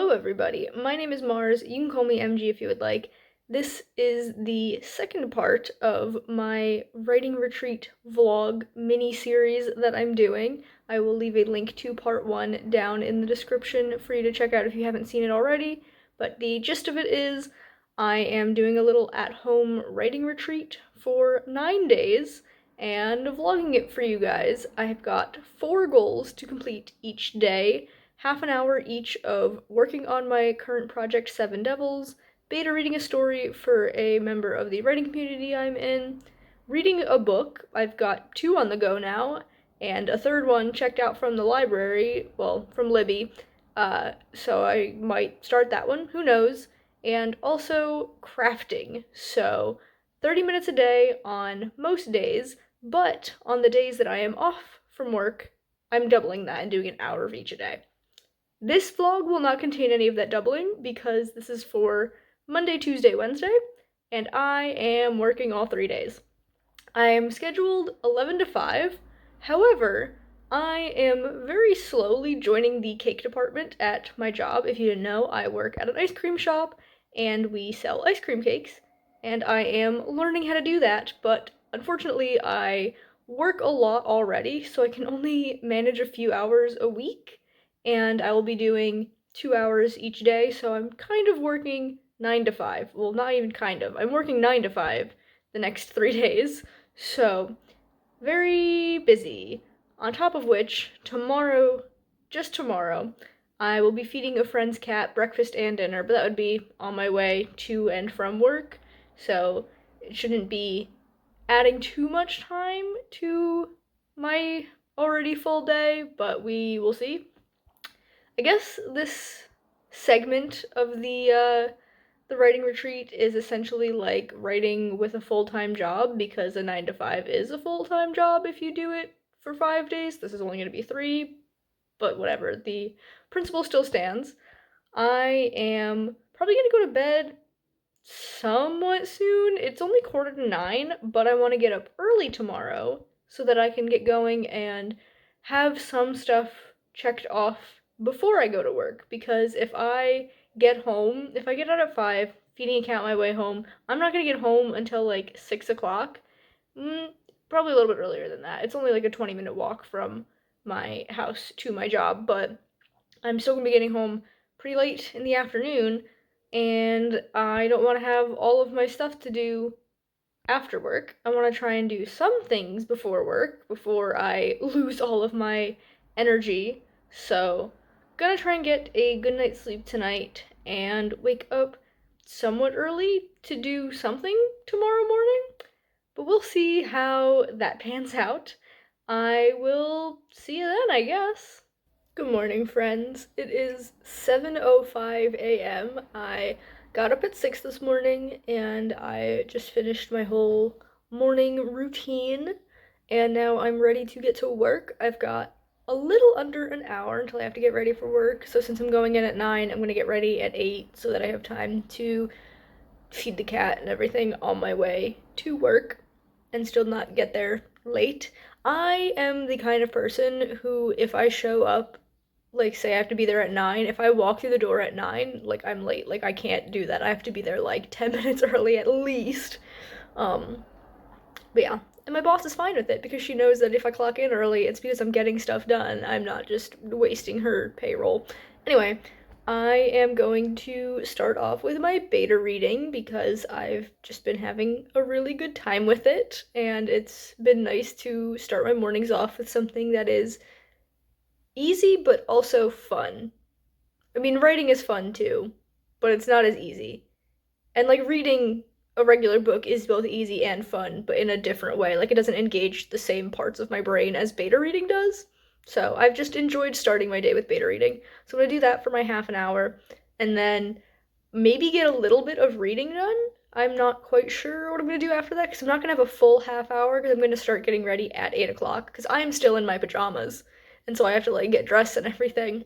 Hello everybody, my name is Mars, you can call me MG if you would like. This is the second part of my writing retreat vlog mini-series that I'm doing. I will leave a link to part 1 down in the description for you to check out if you haven't seen it already, but the gist of it is I am doing a little at-home writing retreat for 9 days and vlogging it for you guys. I have got 4 goals to complete each day. Half an hour each of working on my current project, Seven Devils, beta reading a story for a member of the writing community I'm in, reading a book. I've got 2 on the go now, and a third one checked out from the library, well, from Libby, so I might start that one, who knows, and also crafting, so 30 minutes a day on most days, but on the days that I am off from work, I'm doubling that and doing an hour of each a day. This vlog will not contain any of that doubling because this is for Monday, Tuesday, Wednesday, and I am working all 3 days. I am scheduled 11 to 5, however, I am very slowly joining the cake department at my job. If you didn't know, I work at an ice cream shop and we sell ice cream cakes, and I am learning how to do that, but unfortunately I work a lot already, so I can only manage a few hours a week, and I will be doing 2 hours each day, so I'm kind of working 9 to 5. Well, not even kind of. I'm working 9 to 5 the next 3 days, so very busy. On top of which, tomorrow, just tomorrow, I will be feeding a friend's cat breakfast and dinner, but that would be on my way to and from work, so it shouldn't be adding too much time to my already full day, but we will see. I guess this segment of the writing retreat is essentially like writing with a full-time job, because a 9 to 5 is a full-time job if you do it for 5 days. This is only going to be 3, but whatever. The principle still stands. I am probably going to go to bed somewhat soon. It's only 8:45, but I want to get up early tomorrow so that I can get going and have some stuff checked off before I go to work, because if I get home, if I get out at 5, feeding a cat my way home, I'm not gonna get home until like 6 o'clock. Probably a little bit earlier than that. It's only like a 20-minute walk from my house to my job, but I'm still gonna be getting home pretty late in the afternoon, and I don't want to have all of my stuff to do after work. I want to try and do some things before work, before I lose all of my energy. So, gonna try and get a good night's sleep tonight and wake up somewhat early to do something tomorrow morning. But we'll see how that pans out. I will see you then, I guess. Good morning, friends. It is 7:05 a.m. I got up at 6 this morning and I just finished my whole morning routine, and now I'm ready to get to work. I've got a little under an hour until I have to get ready for work, so since I'm going in at 9, I'm going to get ready at 8 so that I have time to feed the cat and everything on my way to work and still not get there late. I am the kind of person who, if I show up, like, say I have to be there at 9, if I walk through the door at 9, like, I'm late. Like, I can't do that. I have to be there like 10 minutes early at least. But yeah, and my boss is fine with it because she knows that if I clock in early, it's because I'm getting stuff done. I'm not just wasting her payroll. Anyway, I am going to start off with my beta reading because I've just been having a really good time with it, and it's been nice to start my mornings off with something that is easy but also fun. I mean, writing is fun too, but it's not as easy. And like reading a regular book is both easy and fun, but in a different way. Like, it doesn't engage the same parts of my brain as beta reading does. So I've just enjoyed starting my day with beta reading. So I'm gonna do that for my half an hour, and then maybe get a little bit of reading done. I'm not quite sure what I'm gonna do after that, because I'm not gonna have a full half hour, because I'm gonna start getting ready at 8 o'clock, because I am still in my pajamas. And so I have to like get dressed and everything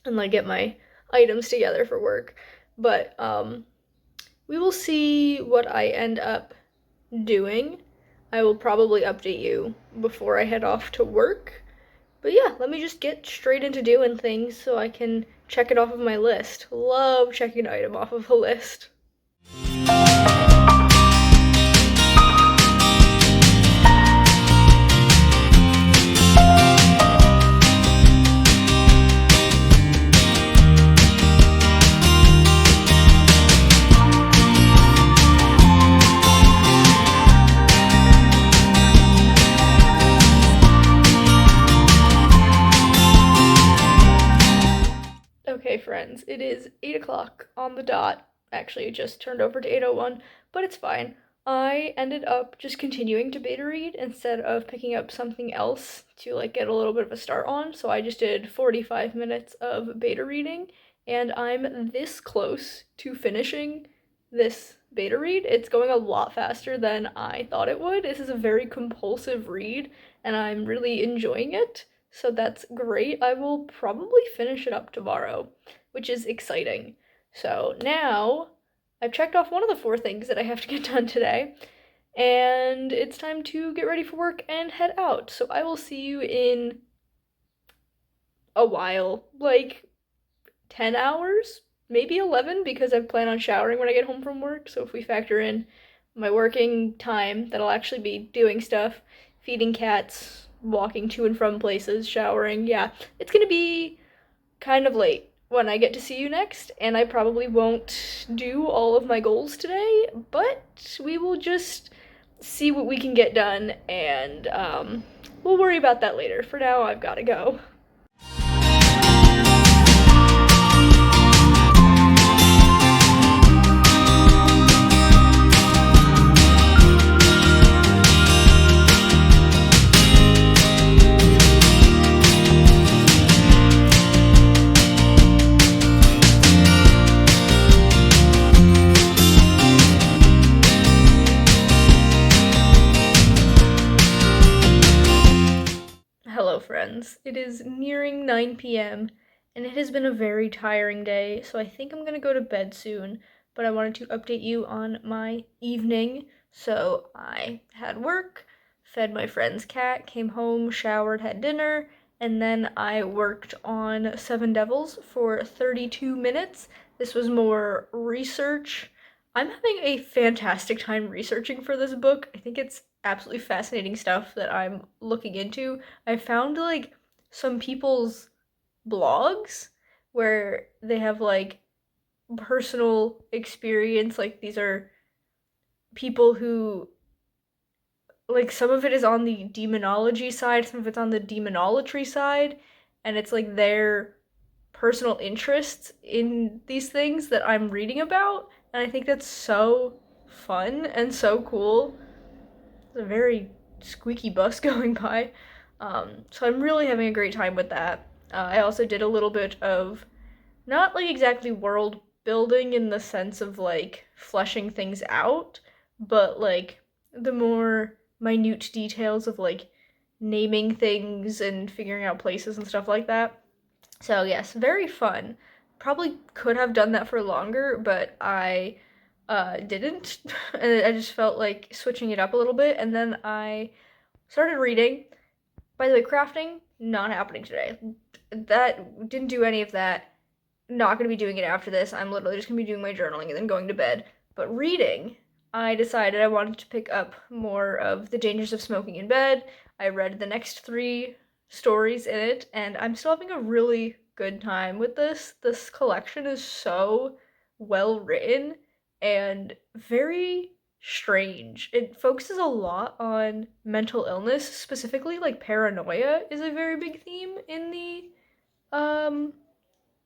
and like get my items together for work. But we will see what I end up doing. I will probably update you before I head off to work. But yeah, let me just get straight into doing things so I can check it off of my list. Love checking an item off of a list. Okay, friends, it is 8 o'clock on the dot. Actually, it just turned over to 8:01, but it's fine. I ended up just continuing to beta read instead of picking up something else to like get a little bit of a start on. So I just did 45 minutes of beta reading, and I'm this close to finishing this beta read. It's going a lot faster than I thought it would. This is a very compulsive read, and I'm really enjoying it. So that's great. I will probably finish it up tomorrow, which is exciting. So now I've checked off one of the 4 things that I have to get done today, and it's time to get ready for work and head out. So I will see you in a while, like 10 hours, maybe 11, because I plan on showering when I get home from work. So if we factor in my working time, that I'll actually be doing stuff, feeding cats, walking to and from places, showering. Yeah, it's gonna be kind of late when I get to see you next, and I probably won't do all of my goals today, but we will just see what we can get done, and we'll worry about that later. For now, I've gotta go. Hello, friends. It is nearing 9 p.m., and it has been a very tiring day, so I think I'm gonna go to bed soon, but I wanted to update you on my evening. So I had work, fed my friend's cat, came home, showered, had dinner, and then I worked on Seven Devils for 32 minutes. This was more research. I'm having a fantastic time researching for this book. I think it's absolutely fascinating stuff that I'm looking into. I found like some people's blogs where they have like personal experience. Like these are people who, like, some of it is on the demonology side, some of it's on the demonolatry side, and it's like their personal interests in these things that I'm reading about, and I think that's so fun and so cool. It's a very squeaky bus going by. So I'm really having a great time with that. I also did a little bit of, not like exactly world building in the sense of like fleshing things out, but like the more minute details of like naming things and figuring out places and stuff like that. So yes, very fun. Probably could have done that for longer, but I didn't. And I just felt like switching it up a little bit, and then I started reading. By the way, crafting, not happening today. That didn't do any of that. Not gonna be doing it after this. I'm literally just gonna be doing my journaling and then going to bed. But reading, I decided I wanted to pick up more of The Dangers of Smoking in Bed. I read the next 3 stories in it, and I'm still having a really good time with this. This collection is so well written and very strange. It focuses a lot on mental illness, specifically like paranoia is a very big theme in the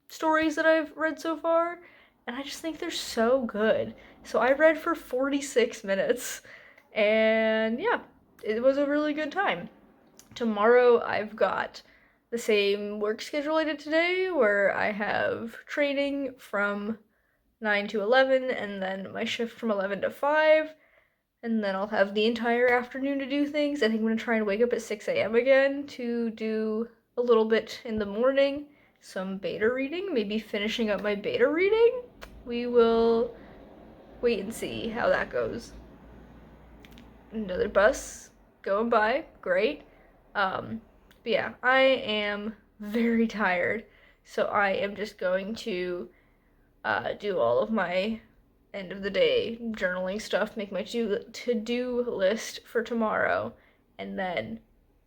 stories that I've read so far, and I just think they're so good. So I read for 46 minutes, and yeah, it was a really good time. Tomorrow I've got the same work schedule I did today, where I have training from 9 to 11, and then my shift from 11 to 5, and then I'll have the entire afternoon to do things. I think I'm gonna try and wake up at 6 a.m. again to do a little bit in the morning, some beta reading, maybe finishing up my beta reading. We will wait and see how that goes. Another bus going by, great. But yeah, I am very tired. So I am just going to do all of my end of the day journaling stuff, make my to-do list for tomorrow, and then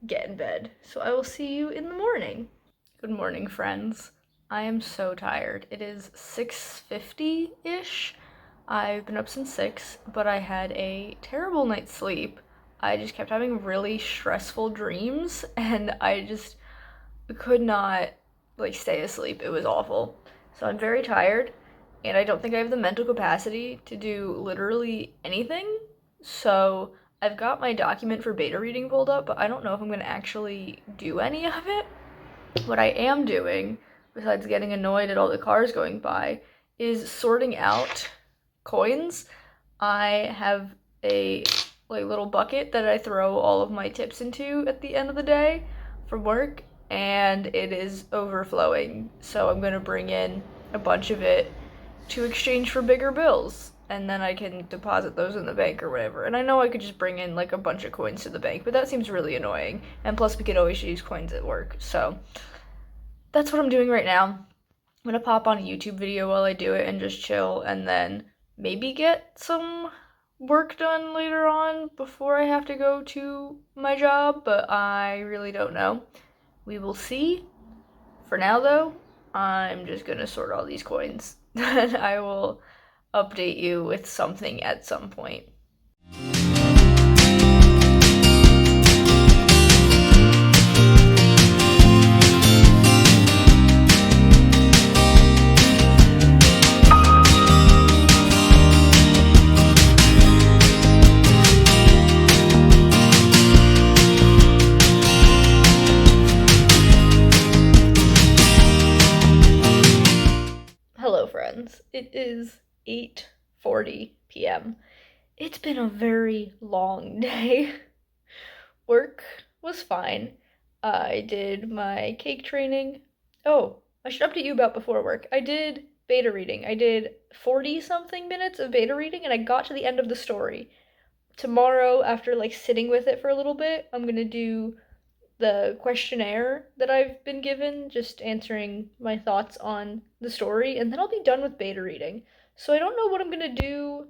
get in bed. So I will see you in the morning. Good morning, friends. I am so tired. It is 6:50-ish. I've been up since 6, but I had a terrible night's sleep. I just kept having really stressful dreams, and I just could not, stay asleep. It was awful. So I'm very tired, and I don't think I have the mental capacity to do literally anything. So I've got my document for beta reading pulled up, but I don't know if I'm going to actually do any of it. What I am doing, besides getting annoyed at all the cars going by, is sorting out coins. I have a little bucket that I throw all of my tips into at the end of the day from work, and it is overflowing. So I'm gonna bring in a bunch of it to exchange for bigger bills, and then I can deposit those in the bank or whatever. And I know I could just bring in a bunch of coins to the bank, but that seems really annoying. And plus, we could always use coins at work. So that's what I'm doing right now. I'm gonna pop on a YouTube video while I do it and just chill, and then maybe get some work done later on before I have to go to my job, but I really don't know. We will see. For now, though, I'm just gonna sort all these coins, and I will update you with something at some point. Hello, friends. It is 8:40 p.m. It's been a very long day. Work was fine. I did my cake training. Oh, I should update you about before work. I did beta reading. I did 40-something minutes of beta reading, and I got to the end of the story. Tomorrow, after sitting with it for a little bit, I'm gonna do the questionnaire that I've been given, just answering my thoughts on the story, and then I'll be done with beta reading. So I don't know what I'm gonna do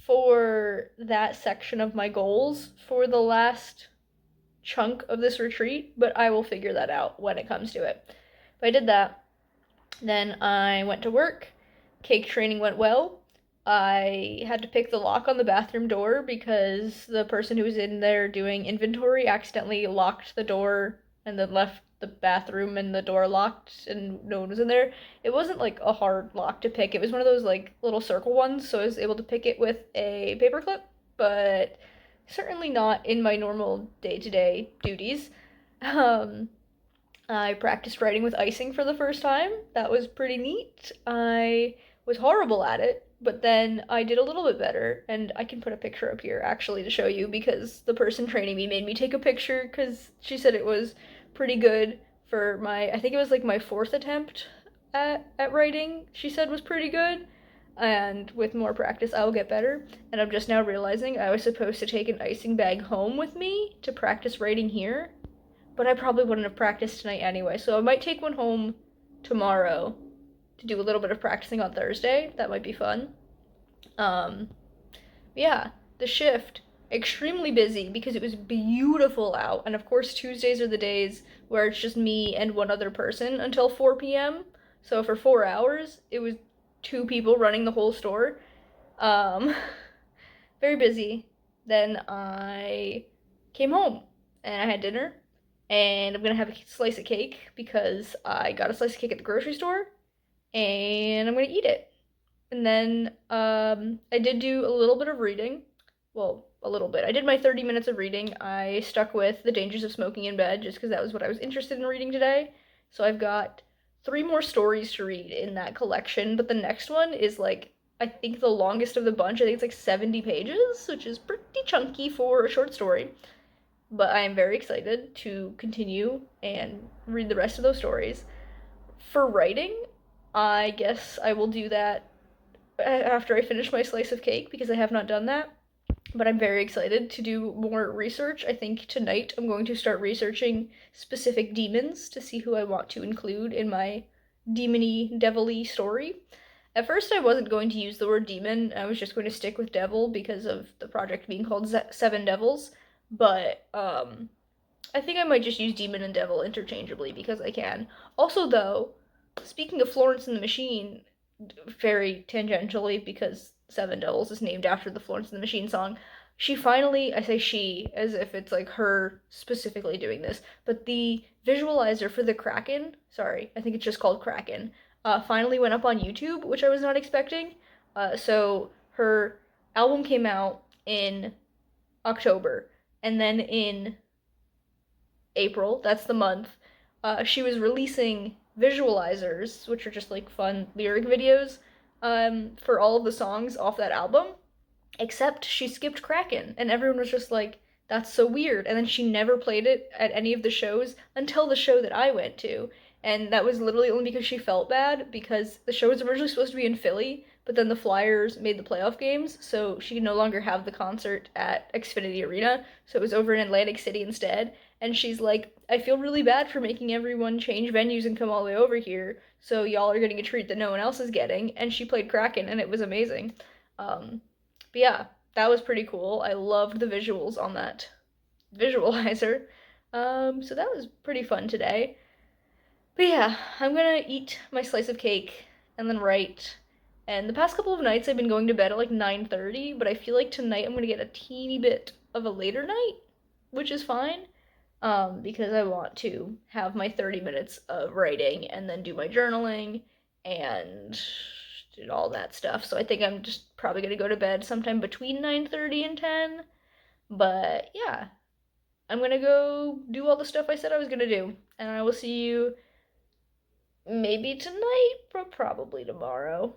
for that section of my goals for the last chunk of this retreat, but I will figure that out when it comes to it. But I did that. Then I went to work. Cake training went well. I had to pick the lock on the bathroom door because the person who was in there doing inventory accidentally locked the door and then left the bathroom and the door locked and no one was in there. It wasn't a hard lock to pick. It was one of those little circle ones, so I was able to pick it with a paperclip, but certainly not in my normal day-to-day duties. I practiced writing with icing for the first time. That was pretty neat. I was horrible at it, but then I did a little bit better, and I can put a picture up here actually to show you because the person training me made me take a picture because she said it was pretty good for I think it was my fourth attempt at writing, she said was pretty good, and with more practice I'll get better. And I'm just now realizing I was supposed to take an icing bag home with me to practice writing here, but I probably wouldn't have practiced tonight anyway, so I might take one home tomorrow to do a little bit of practicing on Thursday. That might be fun. Yeah, the shift, extremely busy because it was beautiful out, and of course Tuesdays are the days where it's just me and one other person until 4 p.m. So for 4 hours, it was 2 people running the whole store. Very busy. Then I came home and I had dinner, and I'm gonna have a slice of cake because I got a slice of cake at the grocery store, and I'm gonna eat it. And then I did do a little bit of reading. Well, a little bit. I did my 30 minutes of reading. I stuck with The Dangers of Smoking in Bed just because that was what I was interested in reading today. So I've got 3 more stories to read in that collection, but the next one is I think the longest of the bunch. I think it's 70 pages, which is pretty chunky for a short story. But I am very excited to continue and read the rest of those stories. For writing, I guess I will do that after I finish my slice of cake because I have not done that. But I'm very excited to do more research. I think tonight I'm going to start researching specific demons to see who I want to include in my demony, devil-y story. At first, I wasn't going to use the word demon. I was just going to stick with devil because of the project being called Seven Devils. But I think I might just use demon and devil interchangeably because I can. Also, though, speaking of Florence and the Machine, very tangentially because Seven Devils is named after the Florence and the Machine song. She finally, I say she as if it's like her specifically doing this, but the visualizer for the Kraken, sorry, I think it's just called Kraken, finally went up on YouTube, which I was not expecting. So her album came out in October, and then in April, that's the month, she was releasing visualizers, which are just like fun lyric videos, for all of the songs off that album, except she skipped Kraken, and everyone was just like, that's so weird. And then she never played it at any of the shows until the show that I went to. And that was literally only because she felt bad, because the show was originally supposed to be in Philly, but then the Flyers made the playoff games, so she could no longer have the concert at Xfinity Arena, so it was over in Atlantic City instead. And she's like, I feel really bad for making everyone change venues and come all the way over here, so y'all are getting a treat that no one else is getting. And she played Kraken, and it was amazing. But yeah, that was pretty cool. I loved the visuals on that visualizer. So that was pretty fun today. But yeah, I'm gonna eat my slice of cake and then write. And the past couple of nights I've been going to bed at like 9:30, but I feel like tonight I'm gonna get a teeny bit of a later night, which is fine. Because I want to have my 30 minutes of writing and then do my journaling and all that stuff. So I think I'm just probably gonna go to bed sometime between 9:30 and 10. But yeah, I'm gonna go do all the stuff I said I was gonna do. And I will see you maybe tonight, but probably tomorrow.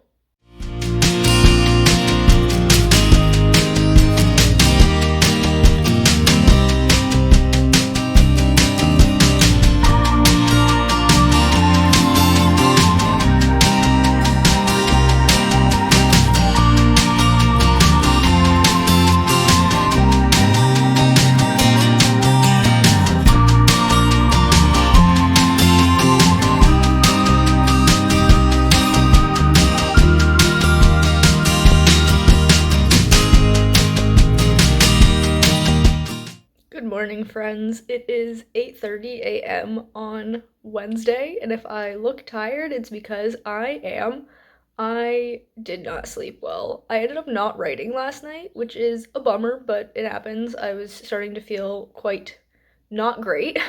Good morning, friends. It is 8:30 a.m. on Wednesday, and if I look tired, it's because I am. I did not sleep well. I ended up not writing last night, which is a bummer, but it happens. I was starting to feel quite not great,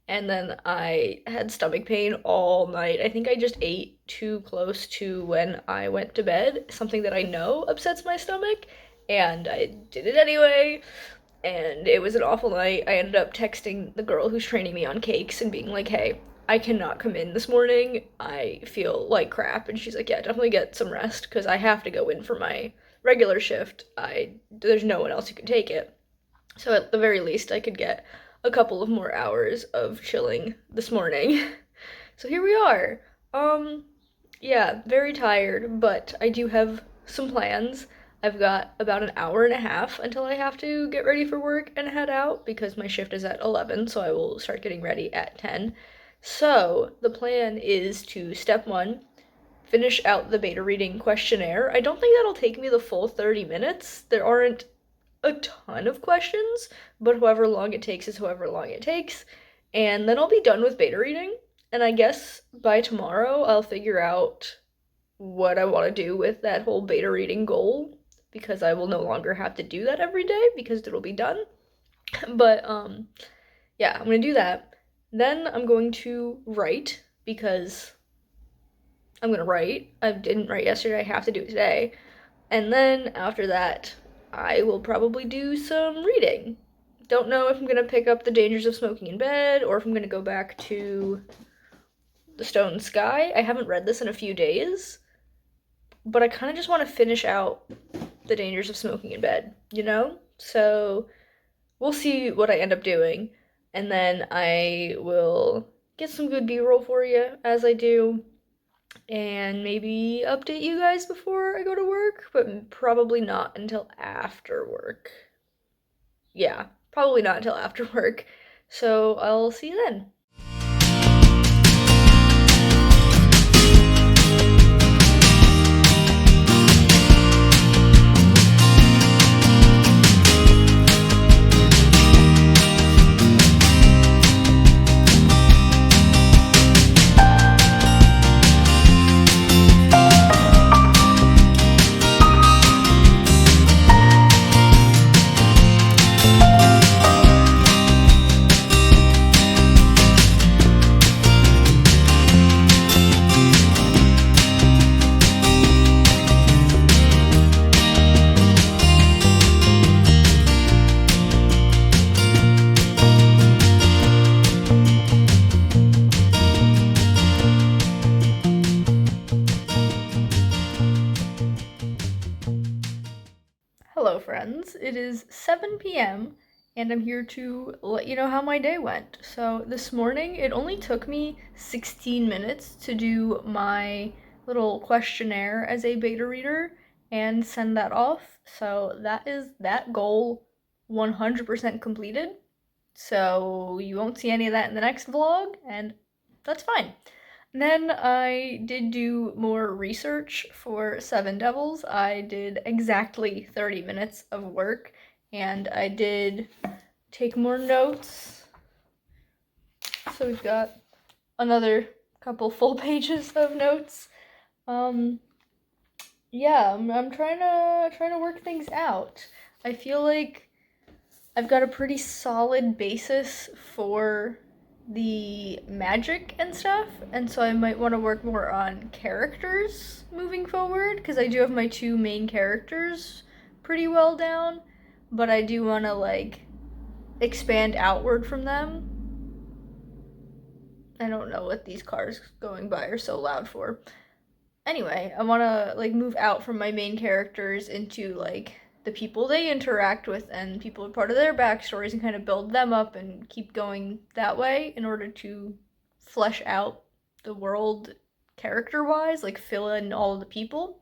and then I had stomach pain all night. I think I just ate too close to when I went to bed, something that I know upsets my stomach, and I did it anyway. And it was an awful night. I ended up texting the girl who's training me on cakes and being like, hey, I cannot come in this morning. I feel like crap. And she's like, yeah, definitely get some rest because I have to go in for my regular shift. There's no one else who can take it. So at the very least, I could get a couple of more hours of chilling this morning. So here we are. Yeah, very tired, but I do have some plans. I've got about an hour and a half until I have to get ready for work and head out because my shift is at 11, so I will start getting ready at 10. So the plan is to, step one, finish out the beta reading questionnaire. I don't think that'll take me the full 30 minutes. There aren't a ton of questions, but however long it takes is however long it takes. And then I'll be done with beta reading, and I guess by tomorrow I'll figure out what I want to do with that whole beta reading goal, because I will no longer have to do that every day because it'll be done. But yeah, I'm gonna do that. Then I'm going to write because I'm gonna write. I didn't write yesterday, I have to do it today. And then after that, I will probably do some reading. Don't know if I'm gonna pick up The Dangers of Smoking in Bed or if I'm gonna go back to The Stone Sky. I haven't read this in a few days, but I kind of just want to finish out The Dangers of Smoking in Bed, you know? So we'll see what I end up doing, and then I will get some good B-roll for you as I do, and maybe update you guys before I go to work, but probably not until after work. Yeah, probably not until after work. So I'll see you then. friends. It is 7 p.m. and I'm here to let you know how my day went. So this morning, it only took me 16 minutes to do my little questionnaire as a beta reader and send that off. So that is that goal 100% completed. So you won't see any of that in the next vlog, and that's fine. And then I did do more research for Seven Devils. I did exactly 30 minutes of work, and I did take more notes. So we've got another couple full pages of notes. Yeah, I'm trying to work things out. I feel like I've got a pretty solid basis for the magic and stuff, and so I might want to work more on characters moving forward, because I do have my two main characters pretty well down, but I do want to, like, expand outward from them. I don't know what these cars going by are so loud for. Anyway, I want to, like, move out from my main characters into, like, the people they interact with and people are part of their backstories, and kind of build them up and keep going that way in order to flesh out the world character-wise, like fill in all of the people.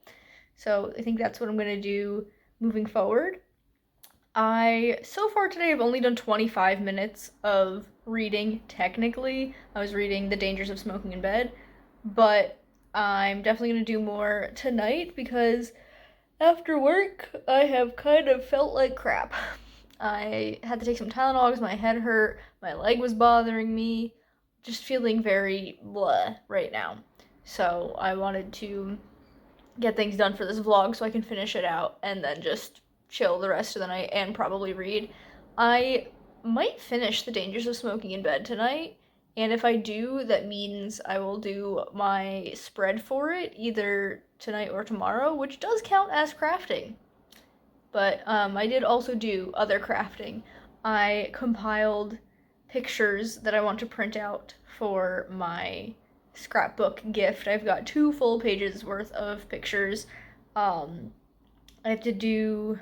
So I think that's what I'm going to do moving forward. So far today, I've only done 25 minutes of reading, technically. I was reading The Dangers of Smoking in Bed, but I'm definitely going to do more tonight because after work, I have kind of felt like crap. I had to take some Tylenol because my head hurt, my leg was bothering me, just feeling very blah right now. So I wanted to get things done for this vlog so I can finish it out and then just chill the rest of the night and probably read. I might finish The Dangers of Smoking in Bed tonight, and if I do, that means I will do my spread for it either tonight or tomorrow, which does count as crafting. But I did also do other crafting. I compiled pictures that I want to print out for my scrapbook gift. I've got 2 full pages worth of pictures. I have to do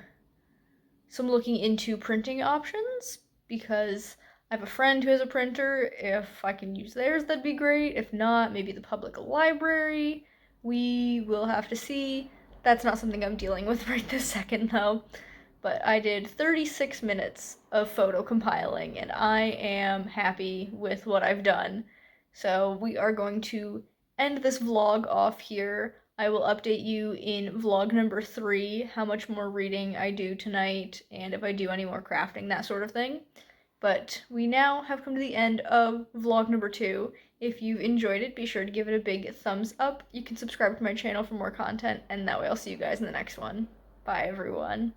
some looking into printing options because I have a friend who has a printer. If I can use theirs, that'd be great. If not, maybe the public library. We will have to see. That's not something I'm dealing with right this second, though. But I did 36 minutes of photo compiling, and I am happy with what I've done. So we are going to end this vlog off here. I will update you in vlog number 3 how much more reading I do tonight and if I do any more crafting, that sort of thing. But we now have come to the end of vlog number 2. If you enjoyed it, be sure to give it a big thumbs up. You can subscribe to my channel for more content, and that way I'll see you guys in the next one. Bye, everyone.